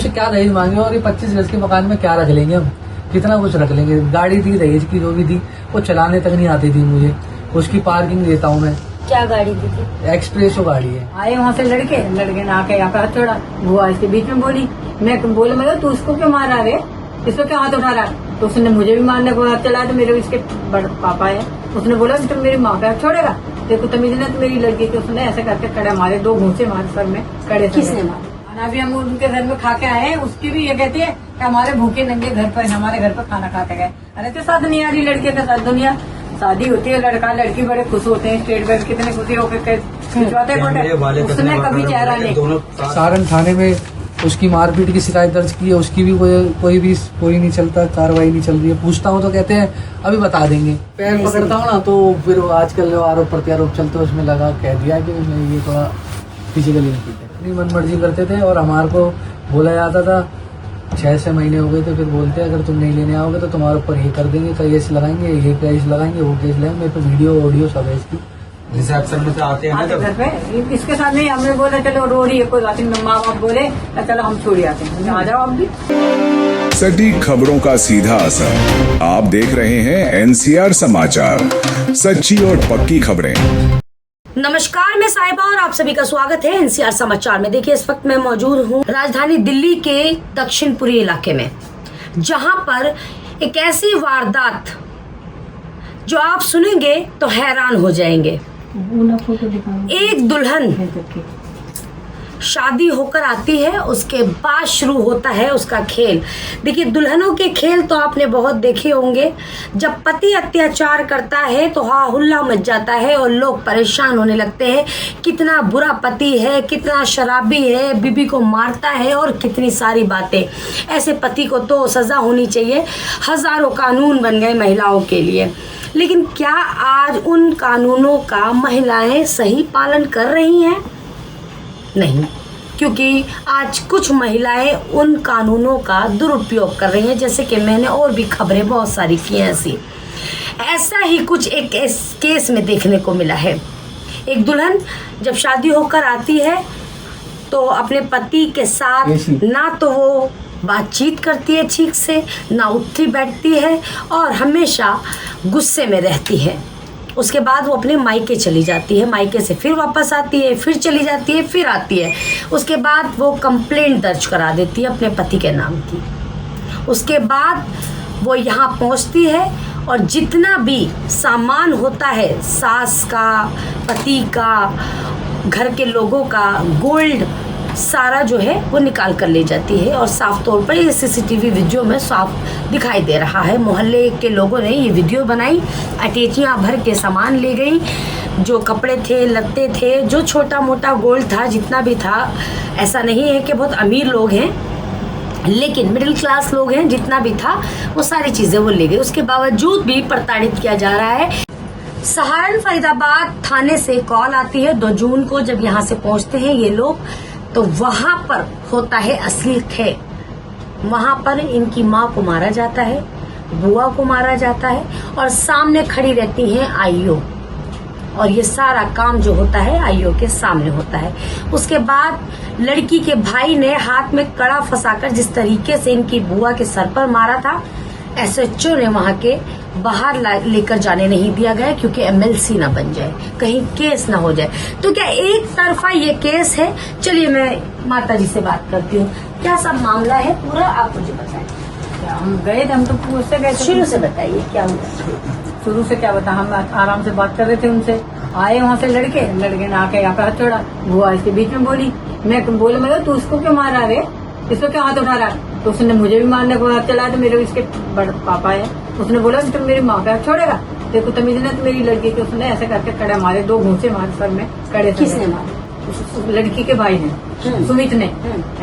से क्या दहेज मांगे और ये 25 गज के मकान में क्या रख लेंगे हम, कितना कुछ रख लेंगे। गाड़ी थी दहेज की जो भी थी वो चलाने तक नहीं आती थी मुझे, उसकी पार्किंग देता हूँ मैं। क्या गाड़ी दी थी? एक्सप्रेसो गाड़ी है। आए वहाँ से लड़के ने आके यहाँ पे हाथ छोड़ा, बुआ इसके बीच में बोली, मैं बोले मैं तू इसको क्यों मार रहा है, इसको क्यों हाथ उठा रहा है? तो उसने मुझे भी मारने को हाथ चलाया। तो मेरे इसके बड़े पापा है, उसने बोला तुम मेरी माँ का छोड़ेगा, देखो तमीज ने तो मेरी लड़की के उसने ऐसे करके कड़े मारे, 2 घूंसे मारे सर में कड़े। किसने मारा? खाना भी हम उनके घर में खा के आए हैं, उसकी भी ये कहती है कि हमारे भूखे नंगे घर पर हमारे घर पर खाना खा के गए। अरे तो साथ नहीं आ रही लड़के के साथ, दुनिया शादी होती है, लड़का लड़की बड़े खुश होते हैं, स्टेट बैंक कितने खुशी होकर खिंचवाते फोटो, उसने कभी चेहरा नहीं। सारण थाने में उसकी मारपीट की शिकायत दर्ज की है, उसकी भी कोई नहीं चलता, कार्रवाई नहीं चल रही है। पूछता हूँ तो कहते हैं अभी बता देंगे। पैर पकड़ता हूँ ना तो फिर आजकल जो आरोप प्रत्यारोप चलते हैं उसमें लगा कह दिया कि मैं ये थोड़ा फिजिकली नहीं पीटे, अपनी मनमर्जी करते थे। और हमारे को बोला जाता था 6 महीने हो गए थे, फिर बोलते अगर तुम नहीं लेने आओगे तो तुम्हारे ऊपर ये कर देंगे, केस लगाएंगे, ये केस लगाएंगे, वो केस लगाएंगे। मेरे पे वीडियो ऑडियो सब है इसकी। रिसेप्शन में से आते हैं घर पे इसके साथ नहीं, हमने बोला चलो रो रही है कोई बात नहीं, माँ बाप बोले चलो हम छोड़ आते हैं, आ जाओ आप भी। सटीक खबरों का सीधा असर। आप देख रहे हैं NCR समाचार, सच्ची और पक्की खबरें। नमस्कार, मैं साहिबा और आप सभी का स्वागत है NCR समाचार में। देखिए इस वक्त मैं मौजूद हूँ राजधानी दिल्ली के दक्षिणपुरी इलाके में, जहाँ पर एक ऐसी वारदात जो आप सुनेंगे तो हैरान हो जाएंगे। एक दुल्हन शादी होकर आती है, उसके बाद शुरू होता है उसका खेल। देखिए दुल्हनों के खेल तो आपने बहुत देखे होंगे। जब पति अत्याचार करता है तो हा हुल्ला मच जाता है और लोग परेशान होने लगते हैं, कितना बुरा पति है, कितना शराबी है, बीबी को मारता है और कितनी सारी बातें। ऐसे पति को तो सज़ा होनी चाहिए। हज़ारों कानून बन गए महिलाओं के लिए, लेकिन क्या आज उन कानूनों का महिलाएं सही पालन कर रही हैं? नहीं, क्योंकि आज कुछ महिलाएं उन कानूनों का दुरुपयोग कर रही हैं, जैसे कि मैंने और भी खबरें बहुत सारी की हैं ऐसी। ऐसा ही कुछ एक केस में देखने को मिला है। एक दुल्हन जब शादी होकर आती है तो अपने पति के साथ ना तो वो बातचीत करती है ठीक से, ना उठती बैठती है और हमेशा गुस्से में रहती है। उसके बाद वो अपने मायके चली जाती है, मायके से फिर वापस आती है, फिर चली जाती है, फिर आती है। उसके बाद वो कंप्लेंट दर्ज करा देती है अपने पति के नाम की। उसके बाद वो यहाँ पहुँचती है और जितना भी सामान होता है, सास का, पति का, घर के लोगों का, गोल्ड सारा जो है वो निकाल कर ले जाती है। और साफ तौर पर ये CCTV वीडियो में साफ दिखाई दे रहा है। मोहल्ले के लोगों ने ये वीडियो बनाई, अटैचियाँ भर के सामान ले गई, जो कपड़े थे, लत्ते थे, जो छोटा मोटा गोल्ड था, जितना भी था। ऐसा नहीं है कि बहुत अमीर लोग हैं, लेकिन मिडिल क्लास लोग हैं, जितना भी था वो सारी चीज़ें वो ले गए। उसके बावजूद भी प्रताड़ित किया जा रहा है। सहारण फरीदाबाद थाने से कॉल आती है 2 जून को। जब यहाँ से पहुँचते हैं ये लोग तो वहां पर होता है असली खेल। वहां पर इनकी माँ को मारा जाता है, बुआ को मारा जाता है और सामने खड़ी रहती हैं आईओ, और ये सारा काम जो होता है आईओ के सामने होता है। उसके बाद लड़की के भाई ने हाथ में कड़ा फंसाकर जिस तरीके से इनकी बुआ के सर पर मारा था, SHO ने वहां के बाहर लेकर जाने नहीं दिया गया, क्योंकि MLC ना बन जाए, कहीं केस ना हो जाए। तो क्या एक तरफा ये केस है? चलिए मैं माता जी से बात करती हूँ। क्या सब मामला है पूरा, आप मुझे बताएं। हम गए थे, हम तो पूछते गए थे। शुरू से बताइए क्या हुआ। शुरू से क्या बता, हम आराम से बात कर रहे थे उनसे। आए वहाँ से लड़के ने आके यहाँ पे हाथ छोड़ा, बुआ इसके बीच में बोली, मैं बोले मैं तू इसको क्यों मार रहा है, इसको क्यों हाथ उठा रहा है? तो उसने मुझे भी मारने को हाथ चलाया। तो मेरे इसके बड़े पापा है, उसने बोला तुम मेरी माँ का छोड़ेगा, देखो तमीज ने तो मेरी लड़की के उसने ऐसे करके कड़े मारे, 2 घूंसे मारे सर में कड़े। किसने मारे? लड़की के भाई ने, सुमित ने।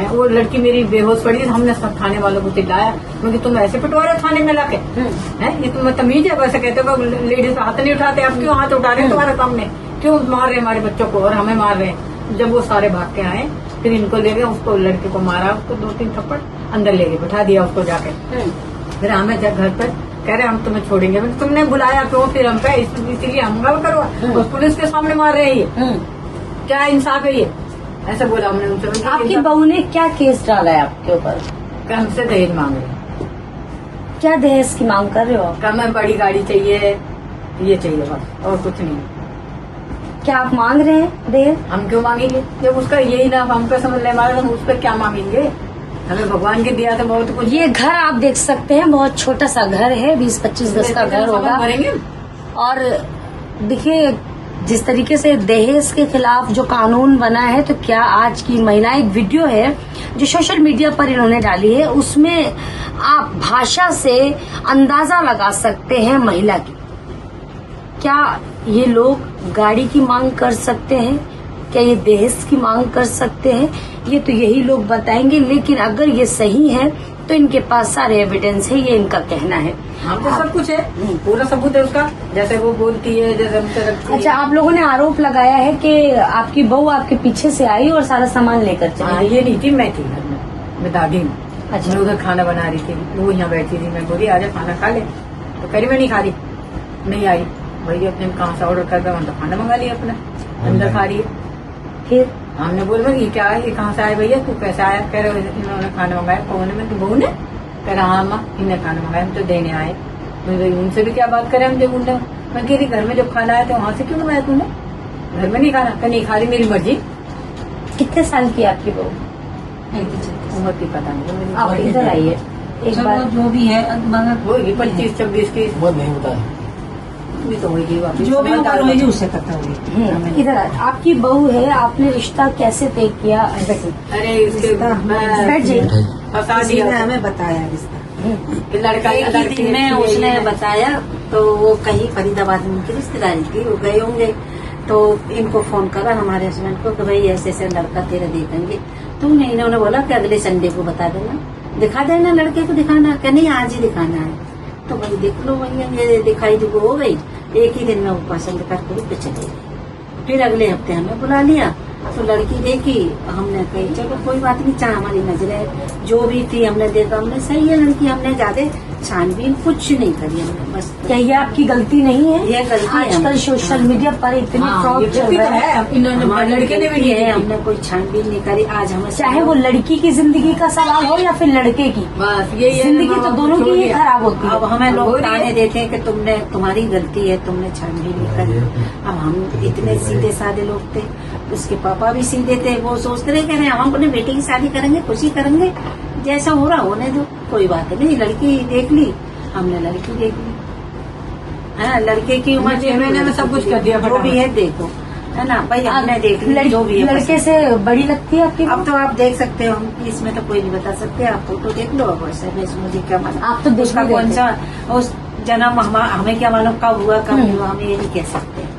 वो लड़की मेरी बेहोश पड़ी, हमने सब थाने वालों को चिल्लाया, क्योंकि तुम ऐसे पिटवा रहे हो थाने में लाके, ये तुम्हें तमीज है? वैसे कहते हो लेडीज हाथ नहीं उठाते, आप क्यों हाथ उठा रहे हैं? तुम्हारे सामने क्यों मार रहे हमारे बच्चों को और हमें मार रहे हैं? जब वो सारे भाग के आए फिर इनको ले गए, उसको लड़के को मारा, उसको 2-3 थप्पड़ अंदर ले गए, बैठा दिया उसको जाके। फिर हमें जब घर पर कह रहे हम तुम्हें छोड़ेंगे, तुमने बुलाया क्यों फिर हम पे? इसीलिए हमला करवा, पुलिस के सामने मार रहे हैं। ये क्या इंसाफ है? ये ऐसे बोला हमने उनसे। आपकी बहू ने क्या केस डाला है आपके ऊपर? कि हमसे दहेज मांग रहे, क्या दहेज की मांग कर रहे हो आप? कि हमें बड़ी गाड़ी चाहिए, ये चाहिए बस, और कुछ नहीं। क्या आप मांग रहे हैं दहेज? हम क्यों मांगेंगे जब उसका यही ना हमको समझ नहीं मारे, हम उस पर क्या मांगेंगे? हमें भगवान के दिया था बहुत कुछ। ये घर आप देख सकते हैं, बहुत छोटा सा घर है, 20-25 गज का घर होगा। भरेंगे और देखिए जिस तरीके से दहेज के खिलाफ जो कानून बना है, तो क्या आज की महिला, एक वीडियो है जो सोशल मीडिया पर इन्होंने डाली है, उसमें आप भाषा से अंदाजा लगा सकते हैं महिला की। क्या ये लोग गाड़ी की मांग कर सकते हैं? क्या ये दहेज की मांग कर सकते हैं? ये तो यही लोग बताएंगे, लेकिन अगर ये सही है तो इनके पास सारे एविडेंस है, ये इनका कहना है। हमको सब कुछ है, पूरा सबूत है उसका, जैसे वो बोलती है, जैसे हमसे रखती है। अच्छा, आप लोगों ने आरोप लगाया है कि आपकी बहू आपके पीछे से आई और सारा सामान लेकर हाँ, चली। ये नहीं थी, मैं थी घर में, मैं दादी हूँ। अच्छा। मैं उधर खाना बना रही थी, वो यहाँ बैठी थी, मैं बोली आजा खाना खा ले, तो करी मैं नहीं खा रही, नहीं आई। भैया अपने कहाँ से ऑर्डर कर रहा हूँ, तो खाना मंगा लिया अपना, अंदर खा रही है। फिर हमने बोला ये क्या है, ये कहाँ से आए भैया, तू कैसे आया? कह रहे इन्होंने खाना मंगाया। कौन है? मैं तो बहू ने। कह रहा हाँ माँ, इन्हें खाना मंगाया, हम तो देने आए। मैं उनसे भी क्या बात करें हम, जब उनने, मैं कह रही घर में जब खाना आया तो वहाँ से क्यों मंगाया तूने? घर में नहीं खाना? कह नहीं खा रही, मेरी मर्जी। कितने साल की है आपकी बहू? उम्र की पता नहीं आप इधर आइए एक बार। जो भी है मगर होगी 25-26 की, वो नहीं बता भी तो होगी वापिस। जो भी उम्र होगी उससे करता होगी। इधर आपकी बहू है, आपने रिश्ता कैसे तय किया? अरे इसके बैठ जाइए। फंसा दिया हमें बताया रिश्ता, कि लड़का एक ही लड़की दिन में ने उसने ये- बताया। तो वो कहीं फरीदाबाद में उनकी रिश्तेदारी थी, वो गए होंगे, तो इनको फोन करा हमारे हस्बैंड को कि भाई ऐसे ऐसे लड़का तेरा देखेंगे। तो इन्होंने बोला कि अगले संडे को बता देना, दिखा देना, लड़के को दिखाना। क्या नहीं, आज ही दिखाना है। तो भाई देख लो भैया, ये दिखाई देखो हो गई, एक ही दिन में वो पसंद करके उठ के चले गए। फिर अगले हफ्ते हमें बुला लिया, तो लड़की देखी, हमने कही चलो कोई बात नहीं, चाहे हमारी नजरें जो भी थी हमने देखा, हमने सही है लड़की, हमने ज्यादा छानबीन कुछ नहीं करी हमने, बस क्या ये आपकी गलती नहीं है? ये गलती है आजकल हमारी। सोशल मीडिया पर इतने हाँ, फ्रॉड ये चल भी तो रहे हैं। है, इन्होंने हमारी लड़के ने भी गलती नहीं है, की। हमने कोई छानबीन नहीं करी। आज हमें चाहे वो लड़की की जिंदगी का सवाल हो या फिर लड़के की, बस यही है, जिंदगी तो माँ-बाप दोनों को की छोड़ ही दिया। खराब होती है। अब हमें हो लोग रही है। ताने देते हैं कि तुमने, तुम्हारी गलती है, तुमने छानबीन नहीं करी। अब हम इतने सीधे साधे लोग थे, उसके पापा भी सीधे थे, वो सोचते रहे कह रहे हम अपने बेटे की शादी करेंगे, खुशी करेंगे, जैसा हो रहा होने दो, कोई बात नहीं। लड़की देख ली, हमने लड़की देख ली, है लड़के की उम्र हमने 6 महीने में सब कुछ कर दिया, जो भी है देखो, है ना भाई, हमने देख ली जो भी है। लड़के से बड़ी लगती है आपकी? अब तो आप देख सकते हो, हम इसमें तो कोई नहीं बता सकते, आप फोटो देख लो। अब वैसे में मुझे क्या मालूम, आप तो देख उसका भी कौन रहे सा उस जन्म हमें क्या मालूम कब हुआ कब नहीं हुआ, हम ये नहीं कह सकते।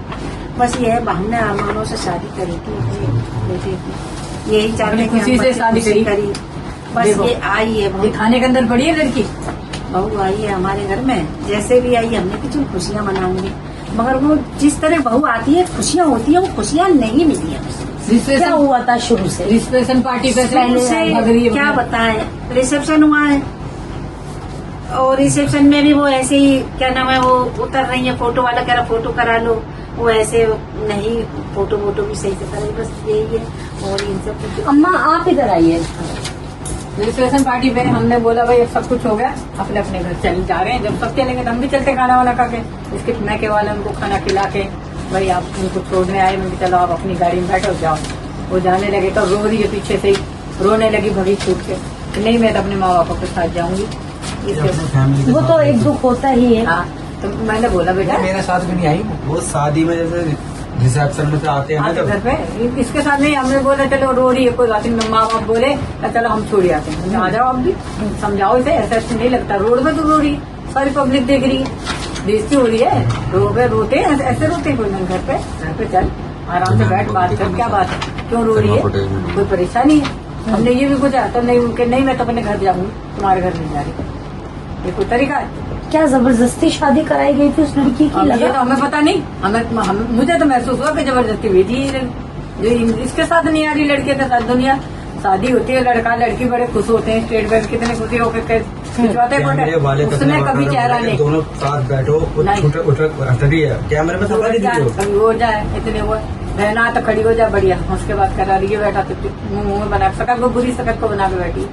बस ये है, हमने अरमानों से शादी करी थी अपने बेटे की, यही चाहते अपनी कि हम खुशी से बच्चे शादी खुशी करी। बस देखो, ये आई है ये बहू, खाने के अंदर पड़ी है लड़की। बहू आई है हमारे घर में, जैसे भी आई हमने कि चलो खुशियाँ मनाएंगे, मगर वो जिस तरह बहू आती है खुशियाँ होती है, वो खुशियाँ नहीं मिली है उसे। क्या रिश्तेशन हुआ था शुरू से? रिश्तेशन पार्टी पे उसे क्या बताएं, रिसेप्शन हुआ है और रिसेप्शन में भी वो ऐसे ही, क्या नाम है, वो उतर रही है, फोटो वाला कह रहा फोटो करा लो, वो ऐसे नहीं, फोटो वोटो भी सही से करे, बस यही है। और इन सब कुछ अम्मा आप इधर आइए। रिसेप्शन पार्टी पे हमने बोला भाई अब सब कुछ हो गया, अपने अपने घर चल जा रहे हैं, जब सब चलेंगे तो हम भी चलते खाना वाना खा के, इसके मैके वाले उनको खाना खिला के, भाई आप उनको छोड़ने आए, मैं चलो आप अपनी गाड़ी में बैठो जाओ। वो जाने लगे तो रो रही है पीछे से ही, रोने लगी भगी छूट के, कि नहीं मैं तो अपने माँ बापों के साथ जाऊंगी। इसके वो तो एक दुख होता ही है। हाँ, तो मैंने बोला बेटा मेरे साथ भी नहीं आई वो शादी में जैसे रिसेप्शन में से आते हैं ना आते जब, घर पे, इसके साथ नहीं, हमने बोला चलो रो रही है कोई बात नहीं, माँ बाप बोले चलो हम छोड़ आते हैं, आ जाओ आप भी समझाओ इसे, ऐसा ऐसा नहीं लगता, रोड पे तो रो रही है, सारी पब्लिक देख रही है, बेइज्जती हो रही है, रोड पे रोते हैं, ऐसे रोते हैं कोई नहीं, घर पे चल आराम से बैठ, बात कर, क्या बात है, क्यों रो रही है, कोई परेशानी है। हमने ये भी पूछा तो नहीं, उनके नहीं मैं तो अपने घर जाऊंगी, तुम्हारे घर नहीं जा रही, ये कोई तरीका है? क्या जबरदस्ती शादी कराई गई थी उस लड़की की? अब ये लगा तो हमें पता नहीं, मुझे तो महसूस हुआ कि जबरदस्ती भेजी है, जो इसके साथ नहीं आ रही, लड़के के साथ। दुनिया शादी होती है, लड़का लड़की बड़े खुश होते हैं, स्टेट बैंक कितने खुशी होकर खिंचवाते कैमरे वाले हैं, उसने कभी चेहरा नहीं, दोनों साथ बैठो, नहीं। हट रही है कैमरे में सब वाली वीडियो। कभी हो जाए इतने वो रहना तो खड़ी हो जा बढ़िया, उसके बाद करा रही है बैठा तो मुंह में बना सकत को बुरी सकत को बना के बैठी।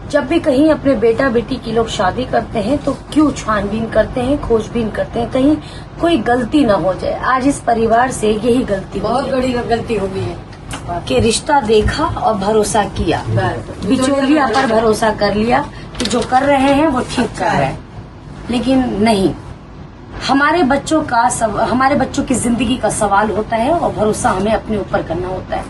जब भी कहीं अपने बेटा बेटी की लोग शादी करते हैं तो क्यों छानबीन करते हैं, खोजबीन करते हैं, कहीं कोई गलती न हो जाए। आज इस परिवार से यही गलती हुई बहुत है बड़ी गलती हो गई है कि रिश्ता देखा और भरोसा किया, बिचौलिया पर भरोसा कर लिया कि जो कर रहे हैं वो ठीक कर रहे हैं, लेकिन नहीं। हमारे बच्चों की जिंदगी का सवाल होता है और भरोसा हमें अपने ऊपर करना होता है,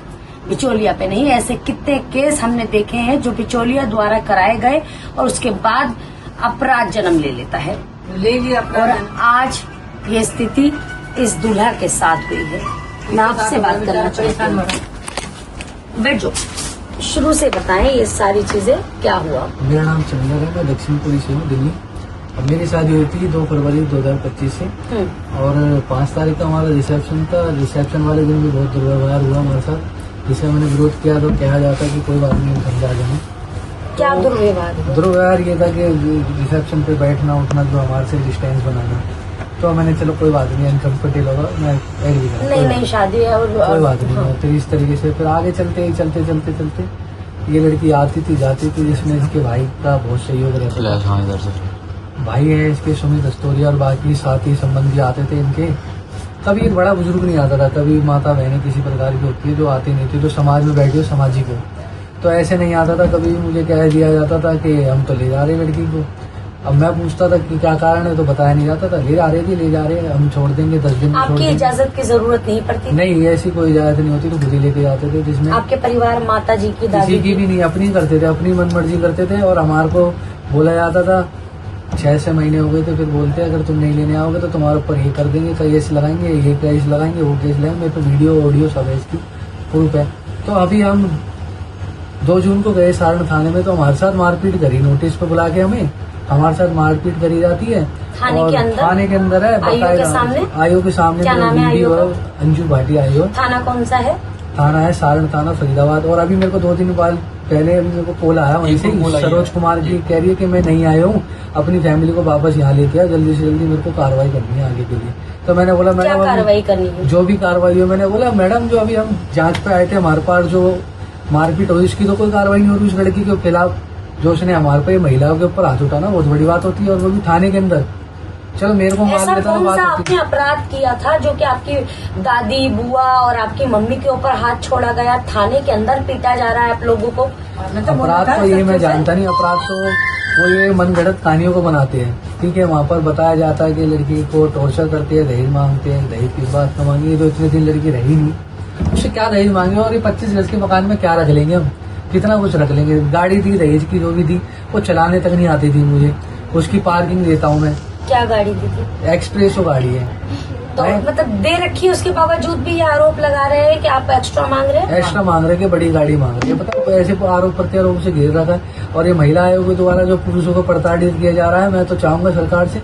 बिचौलिया पे नहीं। ऐसे कितने केस हमने देखे हैं जो बिचौलिया द्वारा कराए गए और उसके बाद अपराध जन्म ले लेता है। ले लिया और आज ये स्थिति इस दूल्हा के साथ हुई है। मैं आपसे बात करना चाहती हूँ, बैठ जाओ, शुरू से बताएं ये सारी चीजें क्या हुआ। मेरा नाम चंद्र है, मैं दक्षिणपुरी से हूँ, दिल्ली। अब मेरी शादी हुई थी 2 फरवरी 2025 से और 5 तारीख का हमारा रिसेप्शन था। रिसेप्शन वाले दिन भी बहुत दुर्व्यवहार हुआ हमारे साथ, जिससे मैंने विरोध किया तो कहा जाता कि कोई बात नहीं, समझा जाए। क्या दुर्व्यवहार हुआ? दुर्व्यवहार ये था कि रिसेप्शन पे बैठना उठना, जो हमारे से डिस्टेंस बनाना, तो मैंने चलो कोई बात नहीं, अनकम्फर्टेबल होगा, मैं एग्री करूँ, नहीं शादी है और कोई बात नहीं। तो इस तरीके से फिर आगे चलते ये लड़की आती थी जाती थी, जिसमें इसके भाई का बहुत सहयोग रहता था। भाई है इसके सुमित दस्तोरिया और बाकी साथी संबंधी आते थे इनके। कभी एक बड़ा बुजुर्ग नहीं आता था, कभी माता बहनें किसी प्रकार की होती है जो आती नहीं थी, जो समाज में बैठी हो सामाजिक हो, तो ऐसे नहीं आता था। कभी मुझे कह दिया जाता था कि हम तो ले जा रहे लड़की को। अब मैं पूछता था कि क्या कारण है, तो बताया नहीं जाता था। ले जा रहे थे, ले जा रहे, हम छोड़ देंगे 10 दिन में। आपकी इजाजत की जरूरत नहीं पड़ती? नहीं, ऐसी कोई इजाजत नहीं होती, तो खुद ही लेके जाते थे। जिसमें आपके परिवार माता जी की, दादी किसी की भी नहीं, अपनी करते थे, अपनी मन मर्जी करते थे। और हमारे को बोला जाता था 6 महीने हो गए थे, फिर बोलते अगर तुम नहीं लेने आओगे तो तुम्हारे ऊपर ये कर देंगे, केस लगाएंगे, ये केस लगाएंगे, वो केस लगाएंगे। मेरे तो वीडियो ऑडियो सब है, इसकी प्रूफ है। तो अभी हम 2 जून को गए सारण थाने में, तो हमारे साथ मारपीट करी, नोटिस पे बुला के हमारे साथ मारपीट करी जाती है। थाने के अंदर? थाने के अंदर है, आयोग के सामने। क्या नाम है आयोग का? अंजू भाटी आयोग। थाना कौन सा है? थाना है सारण थाना फरीदाबाद। और अभी मेरे को 2 दिन बाद पहले अभी मेरे को कॉल आया वहीं से, सरोज कुमार जी कह रही है कि मैं नहीं आया हूँ, अपनी फैमिली को वापस यहाँ लेके आया, जल्दी से जल्दी मेरे को कार्रवाई करनी है आगे के लिए। तो मैंने बोला मैडम कार्रवाई करनी है, जो भी कार्रवाई हो। मैंने बोला मैडम जो अभी हम जांच पे आए थे, हमारे पास जो मारपीट हुई उसकी तो कोई कार्रवाई नहीं हो रही। उस लड़की के खिलाफ जो उसने हमारे पे महिलाओं के ऊपर हाथ उठाना बहुत बड़ी बात होती है, और वो भी थाने के अंदर। चलो मेरे को मान ऐसा लेता कौन बात सा होती आपने अपराध किया था जो कि आपकी दादी बुआ और आपकी मम्मी के ऊपर हाथ छोड़ा गया, थाने के अंदर पीटा जा रहा है आप लोगों को? अपराध तो ये मैं जानता नहीं। अपराध तो वो ये मनगढ़ंत कहानियों को बनाते हैं, ठीक है। वहाँ पर बताया जाता है कि लड़की को टॉर्चर करते हैं, दहेज मांगते हैं, दहेज की बात न मांगी, तो इतने दिन लड़की रही नहीं, उससे क्या दहेज मांगे। और ये 25 गज के मकान में क्या रख लेंगे हम, कितना कुछ रख लेंगे। गाड़ी दी दहेज की, जो भी दी, वो चलाने तक नहीं आती थी मुझे, उसकी पार्किंग देता हूँ मैं। क्या गाड़ी दी थी? एक्सप्रेसो गाड़ी है। तो मतलब दे रखी है, उसके बावजूद भी ये आरोप लगा रहे हैं कि आप एक्स्ट्रा मांग रहे हैं? एक्स्ट्रा मांग रहे हैं कि बड़ी गाड़ी मांग रही है, पता है। ऐसे आरोप प्रत्यारोप से घेर रखा है। और ये महिला आयोग के द्वारा जो पुरुषों को प्रताड़ित किया जा रहा है, मैं तो चाहूंगा सरकार से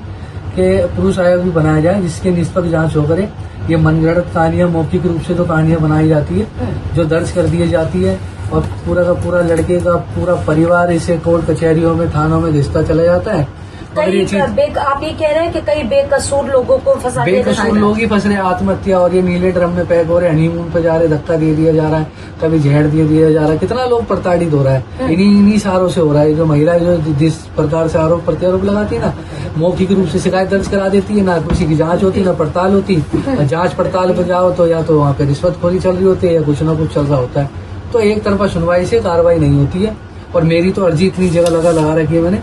कि पुरुष आयोग भी बनाया जाए, जिसकी निष्पक्ष जांच हो करे। ये मनगढ़ंत कहानियां, मौखिक रूप से तो कहानियां बनाई जाती है, जो दर्ज कर दी जाती है, और पूरा का पूरा लड़के का पूरा परिवार इसे कोर्ट कचहरियों में, थानों में घिसता चला जाता है। आप ये कह रहे हैं कि कई बेकसूर लोगों को फंसा दिया, बेकसूर लोग ही फंस रहे, आत्महत्या। और ये नीले ड्रम में पैक हो रहे, हनीमून पे जा रहे, धक्का दे दिया जा रहा है, कभी जहर दिया जा रहा है। कितना लोग प्रताड़ित हो रहा है, इन्हीं सारों से हो रहा है। जो महिला जो जिस प्रकार से आरोप प्रत्यारोप लगाती है ना, मौखिक रूप से शिकायत दर्ज करा देती है, ना किसी की जांच होती, ना पड़ताल होती। जांच पड़ताल पर जाओ तो या तो वहाँ पे रिश्वतखोरी चल रही होती है, या कुछ ना कुछ चल रहा होता है। तो एक तरफा सुनवाई से कार्रवाई नहीं होती है। और मेरी तो अर्जी इतनी जगह लगा रखी है मैंने,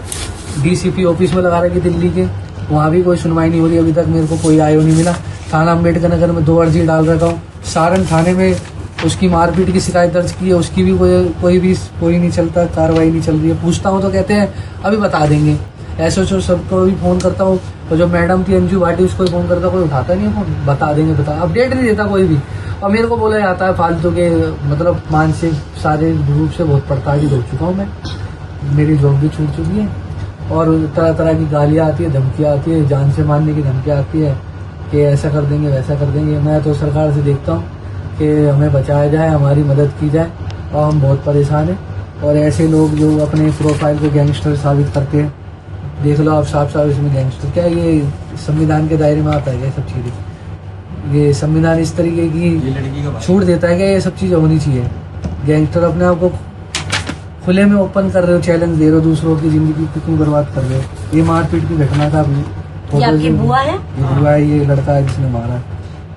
डीसीपी ऑफिस में लगा रखी दिल्ली के, वहाँ भी कोई सुनवाई नहीं हो रही। अभी तक मेरे को कोई आयो नहीं मिला। थाना अम्बेडकर नगर में 2 अर्जी डाल रखा हूँ। सारण थाने में उसकी मारपीट की शिकायत दर्ज की है, उसकी भी कोई नहीं चलता, कार्रवाई नहीं चल रही है। पूछता हूँ तो कहते हैं अभी बता देंगे। एसओ सबको भी फोन करता हूँ, तो जो मैडम थी अंजू भाटी, उसको फोन करता, कोई उठाता नहीं है फोन, बता देंगे, अपडेट नहीं देता कोई भी। और मेरे को बोला जाता है फालतू के, मतलब मानसिक शारीरिक रूप से बहुत प्रताड़ित हो चुका हूँ मैं। मेरी जॉब भी छूट चुकी है, और तरह तरह की गालियाँ आती है, धमकियाँ आती है, जान से मारने की धमकियाँ आती है कि ऐसा कर देंगे, वैसा कर देंगे। मैं तो सरकार से देखता हूँ कि हमें बचाया जाए, हमारी मदद की जाए, और हम बहुत परेशान हैं। और ऐसे लोग जो अपने प्रोफाइल को गैंगस्टर साबित करते हैं, देख लो आप साफ साफ इसमें गैंगस्टर क्या, ये संविधान के दायरे में आता है ये सब चीज़ें। ये संविधान इस तरीके की ये लड़की का भाई छूट देता है कि ये सब चीज़ें होनी चाहिए। गैंगस्टर अपने आप को खुले में ओपन कर रहे हो, चैलेंज दे रहे हो, दूसरों की जिंदगी को क्यों बर्बाद कर रहे हो। ये मारपीट की घटना था अपनी ये आपकी बुआ है? ये बुआ है, ये लड़का है जिसने मारा।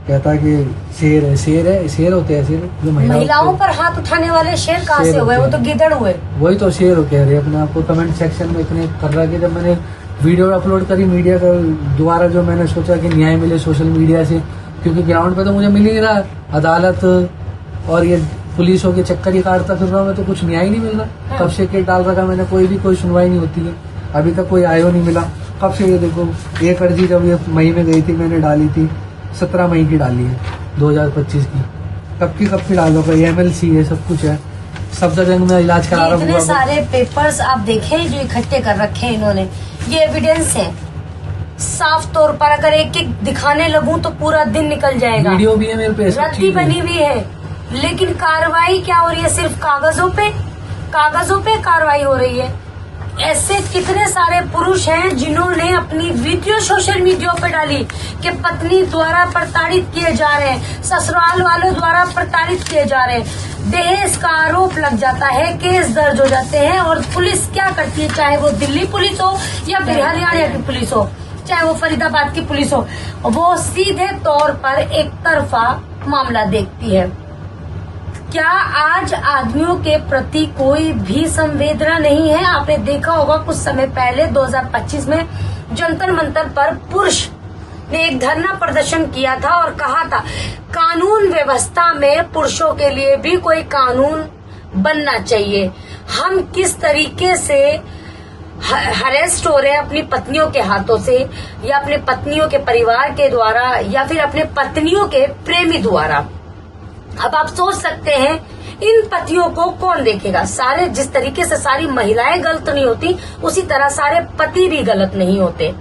कहता है कि शेर है, शेर होते हैं, शेर जो महिलाओं पर हाथ उठाने वाले शेर कहाँ शेर से हुए? वो होते तो हैं। गिदड़ हुए। वही तो शेर हो कह रहे अपने आप को। कमेंट सेक्शन में इतने कर रहा कि जब मैंने वीडियो अपलोड करी मीडिया का द्वारा, जो मैंने सोचा कि न्याय मिले सोशल मीडिया से, क्योंकि ग्राउंड पे तो मुझे मिल ही रहा, अदालत और ये पुलिसों के चक्कर ही काटता फिर रहा हूं मैं, तो कुछ न्याय नहीं मिल रहा। कब से केस डाल रखा मैंने, कोई सुनवाई नहीं होती है, अभी तक कोई आयो नहीं मिला। कब से ये देखो, एक अर्जी जब ये मई में गई थी मैंने डाली थी, 17 मई की डाली है 2025 की। कब की डाल दो, MLC है, सब कुछ है, सफदरजंग में इलाज करा रहा इतने हूँ। सारे पेपर्स आप देखें जो इकट्ठे कर रखे हैं इन्होंने, ये एविडेंस है साफ तौर पर। अगर एक एक दिखाने लगूं तो पूरा दिन निकल जाएगा। वीडियो भी है मेरे पे, सब रद्दी चीज़ है। बनी हुई है, लेकिन कार्रवाई क्या हो रही है? सिर्फ कागजों पे कार्रवाई हो रही है। ऐसे कितने सारे पुरुष हैं जिन्होंने अपनी वीडियो सोशल मीडिया पे डाली कि पत्नी द्वारा प्रताड़ित किए जा रहे हैं, ससुराल वालों द्वारा प्रताड़ित किए जा रहे हैं, दहेज का आरोप लग जाता है, केस दर्ज हो जाते हैं। और पुलिस क्या करती है, चाहे वो दिल्ली पुलिस हो या फिर हरियाणा की पुलिस हो, चाहे वो फरीदाबाद की पुलिस हो, वो सीधे तौर पर एक तरफा मामला देखती है। क्या आज आदमियों के प्रति कोई भी संवेदना नहीं है? आपने देखा होगा कुछ समय पहले 2025 में जंतर मंतर पर पुरुष ने एक धरना प्रदर्शन किया था और कहा था कानून व्यवस्था में पुरुषों के लिए भी कोई कानून बनना चाहिए। हम किस तरीके से हरेस्ट हो रहे हैं अपनी पत्नियों के हाथों से, या अपने पत्नियों के परिवार के द्वारा, या फिर अपने पत्नियों के प्रेमी द्वारा। अब आप सोच सकते हैं इन पतियों को कौन देखेगा? सारे, जिस तरीके से सारी महिलाएं गलत नहीं होती, उसी तरह सारे पति भी गलत नहीं होते।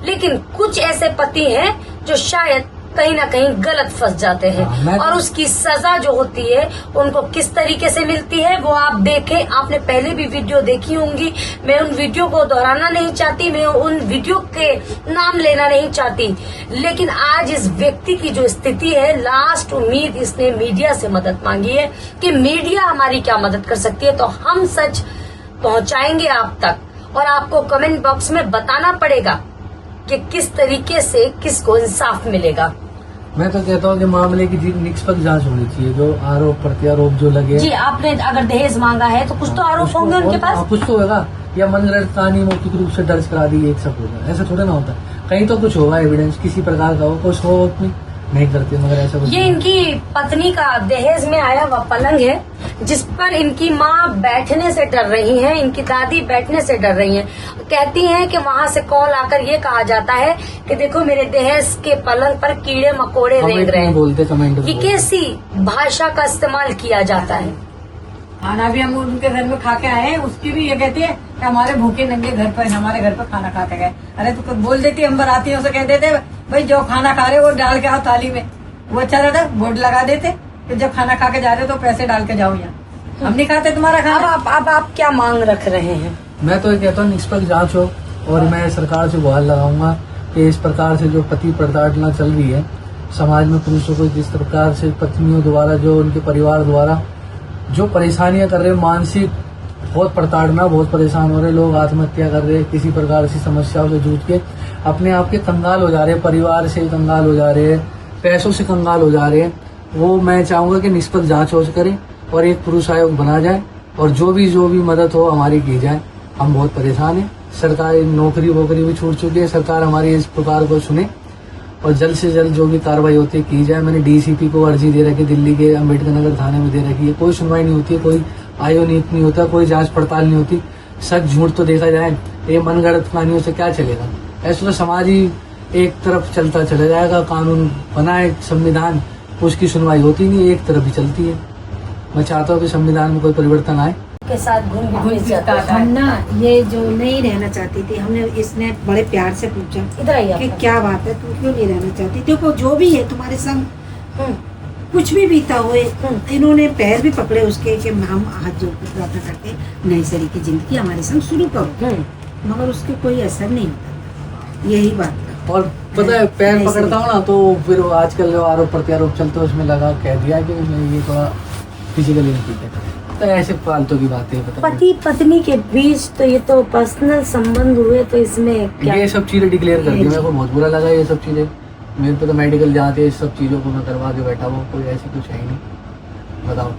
लेकिन कुछ ऐसे पति हैं जो शायद कहीं ना कहीं गलत फंस जाते हैं, और उसकी सजा जो होती है उनको किस तरीके से मिलती है वो आप देखें। आपने पहले भी वीडियो देखी होंगी, मैं उन वीडियो को दोहराना नहीं चाहती, मैं उन वीडियो के नाम लेना नहीं चाहती, लेकिन आज इस व्यक्ति की जो स्थिति है, लास्ट उम्मीद इसने मीडिया से मदद मांगी है कि मीडिया हमारी क्या मदद कर सकती है। तो हम सच पहुंचाएंगे आप तक, और आपको कमेंट बॉक्स में बताना पड़ेगा कि किस तरीके से किसको इंसाफ मिलेगा। मैं तो कहता हूँ कि मामले की निष्पक्ष जांच होनी चाहिए। जो आरोप प्रत्यारोप जो लगे, जी आपने अगर दहेज मांगा है तो कुछ तो आरोप होंगे उनके पास। कुछ तो होगा, या मनगढ़ंत कहानी मौखिक रूप से दर्ज करा दी, एक सब होगा, ऐसा थोड़ा ना होता। कहीं तो कुछ होगा, एविडेंस किसी प्रकार का हो, कुछ हो, नहीं करते, मगर ऐसा कुछ ये इनकी पत्नी का दहेज में आया हुआ पलंग है, जिस पर इनकी माँ बैठने से डर रही हैं, इनकी दादी बैठने से डर रही हैं। कहती हैं कि वहाँ से कॉल आकर ये कहा जाता है कि देखो मेरे दहेज के पलंग पर कीड़े मकोड़े रेंग रहे हैं। बोलते कमेंट, ये कैसी भाषा का इस्तेमाल किया जाता है? खाना भी हम उनके घर में खा के आए हैं, उसकी भी ये कहती है कि हमारे भूखे नंगे घर पर, हमारे घर पर खाना खा के गए। अरे तो बोल देती, हम बरातियों से कह देते भाई जो खाना खा रहे हो वो डाल के आओ थाली में, वो अच्छा रहता। बोर्ड लगा देते कि जब खाना खा के जा रहे हो तो पैसे डाल के जाओ, यहाँ हम नहीं खाते तुम्हारा खाना। अब आप क्या मांग रख रहे हैं? मैं तो ये कहता हूँ निष्पक्ष जांच हो, और मैं सरकार से गुहार लगाऊंगा कि इस प्रकार से जो पति प्रताड़ना चल रही है समाज में, पुरुषों को जिस प्रकार से पत्नियों द्वारा, जो उनके परिवार द्वारा जो परेशानियां कर रहे हैं, मानसिक बहुत प्रताड़ना, बहुत परेशान हो रहे लोग, आत्महत्या कर रहे हैं, किसी प्रकार की समस्याओं से जूझ के अपने आप के कंगाल हो जा रहे हैं, परिवार से कंगाल हो जा रहे हैं, पैसों से कंगाल हो जा रहे हैं। वो मैं चाहूंगा कि निष्पक्ष जांच हो करें और एक पुरुष आयोग बना जाए, और जो भी मदद हो हमारी की जाए। हम बहुत परेशान हैं, सरकारी नौकरी वोकरी भी छूट चुकी है, सरकार हमारी इस पुकार को सुने और जल्द से जल्द जो भी कार्रवाई होती है की जाए। मैंने DCP को अर्जी दे रखी, दिल्ली के अम्बेडकर नगर थाने में दे रखी है, कोई सुनवाई नहीं होती है, कोई आयो नियुक्त नहीं होता, कोई जांच पड़ताल नहीं होती। सच झूठ तो देखा जाए, ये मनगढ़ंत कहानियों से क्या चलेगा? ऐसे तो समाज ही एक तरफ चलता चला जाएगा, कानून बनाए संविधान, उसकी सुनवाई होती नहीं, एक तरफ ही चलती है। मैं चाहता हूँ कि संविधान में कोई परिवर्तन आए। के साथ घूम जाता है। हम ना ये जो नहीं रहना चाहती थी, हमने इसने बड़े प्यार से पूछा इधर आइए कि आप। क्या बात है, तुम क्यों नहीं रहना चाहती? देखो जो भी है तुम्हारे संग कुछ भी बीता हुए, इन्होंने पैर भी पकड़े उसके कि हम हाथ जोड़ कर प्रार्थना करते नई तरीके की जिंदगी हमारे संग शुरू करो, मगर उसके कोई असर नहीं होता। यही बात था। और पता है पैर पकड़ता हूँ ना तो फिर वो आजकल जो आरोप प्रत्यारोप चलते हैं उसमें लगा कह दिया कि मैं ये थोड़ा फिजिकली ठीक है, तो ऐसे फालतू की बातें पता पति पत्नी के बीच तो ये तो पर्सनल संबंध हुए, तो इसमें क्या? ये सब चीज़ें डिक्लेयर कर दी, मेरे को बहुत बुरा लगा ये सब चीज़ें। मेरे पे तो मेडिकल जाते इस सब चीज़ों को मैं करवा के बैठा हुआ, कोई ऐसी कुछ है ही नहीं। बताओ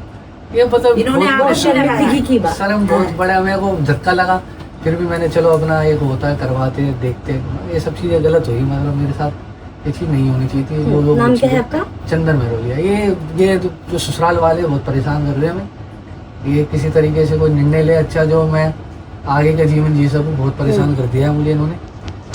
ये मतलब इन्होंने शर्मिंदगी की बात। शर्म बहुत बड़ा, मेरे को धक्का लगा, फिर भी मैंने चलो अपना एक होता है करवाते देखते, ये सब चीज़ें गलत हुई, मतलब मेरे साथ ये चीज़ नहीं होनी चाहिए थी। वो लोग नाम क्या है आपका? चंदन महरोलिया। ये जो ससुराल वाले बहुत परेशान कर रहे हैं हमें, ये किसी तरीके से कोई निर्णय ले अच्छा जो मैं आगे का जीवन जी सकूँ, बहुत परेशान कर दिया है मुझे इन्होंने।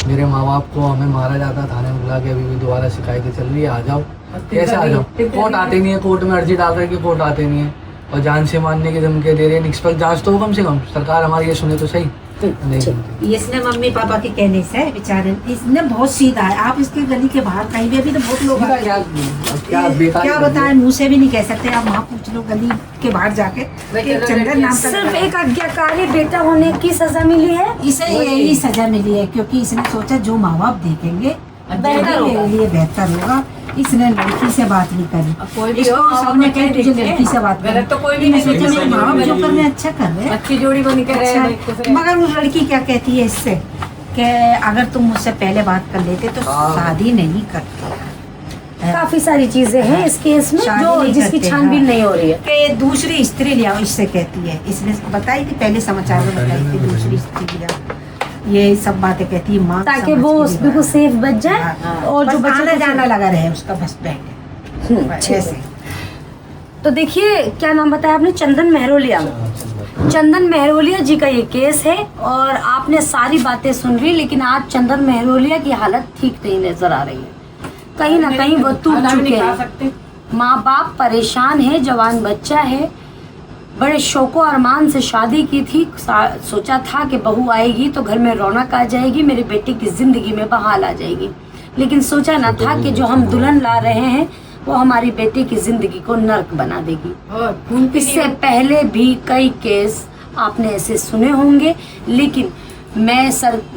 मेरे माँ बाप को हमें मारा जाता थाने में बुला के, अभी भी दोबारा शिकायतें चल रही है, आ जाओ, कैसे आ जाओ, कोर्ट आते नहीं है, कोर्ट में अर्जी डाल रहे कि कोर्ट आते नहीं है, और जान से मारने की धमकी दे रहे हैं। निष्पक्ष जांच तो हो कम से कम, सरकार हमारी ये सुने तो सही। नहीं सुनती। इसने मम्मी पापा के कहने से बेचारे, इसने बहुत सीधा है। आप इसके गली के बाहर कहीं भी, अभी तो बहुत लोग आते हैं। क्या बताएं, मुंह से भी नहीं कह सकते। आप वहाँ पूछ लो गली के बाहर जाके कि चंदन नाम सिर्फ का एक आज्ञाकारी बेटा होने की सजा मिली है। इसे यही सजा मिली है, क्योंकि इसने सोचा जो माँ बाप देखेंगे बेहतर मेरे लिए बेहतर होगा। इसने लड़की से बात नहीं करी। कोई भी इसको हो, सबने आप कहा ठीक तुझे है। लड़की से बात गलत तो कोई भी मैं नहीं सोचा सोचता, मेरे माँ बाप जो कर रहे हैं अच्छा कर रहे हैं। अच्छी जोड़ी बनी कर रहे हैं एक अच्छा, दूसरे। मगर वो लड़की क्या कहती है इससे कि अगर तुम मुझसे पहले बात कर लेते तो शादी नहीं करते। काफी सारी चीजें हैं इस केस में शादी जो नहीं जिसकी करते, छानबीन हाँ। नहीं हो रही है। कि दूसरी स्त्री ले आओ, इससे कहती है। इसने बताई थी पहले समाचार में, बताई थी दूसरी स्त्री ले आओ, ये सब बातें कहती है माँ, ताकि वो बिल्कुल सेफ बच जाए और जो आना बच्चे जाना लगा रहे उसका बस बैठ ठीक ऐसे। है। तो देखिए क्या नाम बताया आपने? चंदन महरोलिया। चंदन महरोलिया जी का ये केस है और आपने सारी बातें सुन ली, लेकिन आज चंदन महरोलिया की हालत ठीक नहीं नजर आ रही है। कहीं ना कहीं वो टूट खाना भी चुके नहीं खा हैं, सकते। माँ बाप परेशान है, जवान बच्चा है, बड़े शौको अरमान से शादी की थी, सोचा था कि बहू आएगी तो घर में रौनक आ जाएगी, मेरे बेटे की जिंदगी में बहाल आ जाएगी, लेकिन सोचा ना था कि जो हम दुल्हन ला रहे हैं वो हमारी बेटे की जिंदगी को नर्क बना देगी। और खून पी इससे लिया। पहले भी कई केस आपने ऐसे सुने होंगे, लेकिन मैं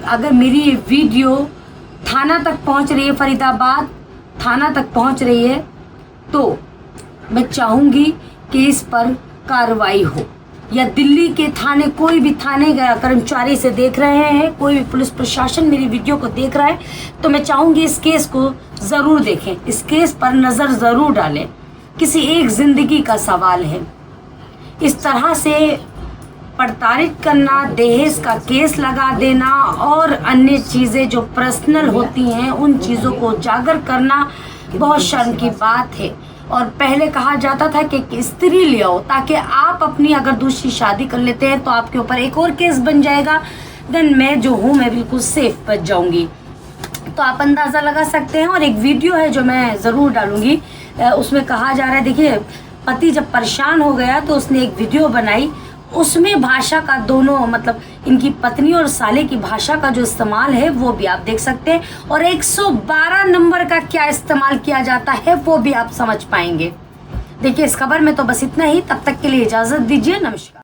अगर मेरी ये वीडियो थाना तक पहुंच रही है, फरीदाबाद थाना तक पहुंच रही है, तो मैं चाहूंगी कि इस पर कार्रवाई हो, या दिल्ली के थाने, कोई भी थाने का कर्मचारी से देख रहे हैं, कोई भी पुलिस प्रशासन मेरी वीडियो को देख रहा है, तो मैं चाहूंगी इस केस को ज़रूर देखें, इस केस पर नज़र ज़रूर डालें। किसी एक ज़िंदगी का सवाल है। इस तरह से प्रताड़ित करना, दहेज का केस लगा देना और अन्य चीज़ें जो पर्सनल होती हैं उन चीज़ों को उजागर करना बहुत शर्म की बात है। और पहले कहा जाता था कि स्त्री ले आओ, ताकि आप अपनी अगर दूसरी शादी कर लेते हैं तो आपके ऊपर एक और केस बन जाएगा, देन मैं जो हूँ मैं बिल्कुल सेफ बच जाऊंगी। तो आप अंदाज़ा लगा सकते हैं। और एक वीडियो है जो मैं ज़रूर डालूंगी, उसमें कहा जा रहा है, देखिए पति जब परेशान हो गया तो उसने एक वीडियो बनाई, उसमें भाषा का दोनों मतलब इनकी पत्नी और साले की भाषा का जो इस्तेमाल है वो भी आप देख सकते हैं, और 112 नंबर का क्या इस्तेमाल किया जाता है वो भी आप समझ पाएंगे। देखिए इस खबर में तो बस इतना ही, तब तक के लिए इजाज़त दीजिए, नमस्कार।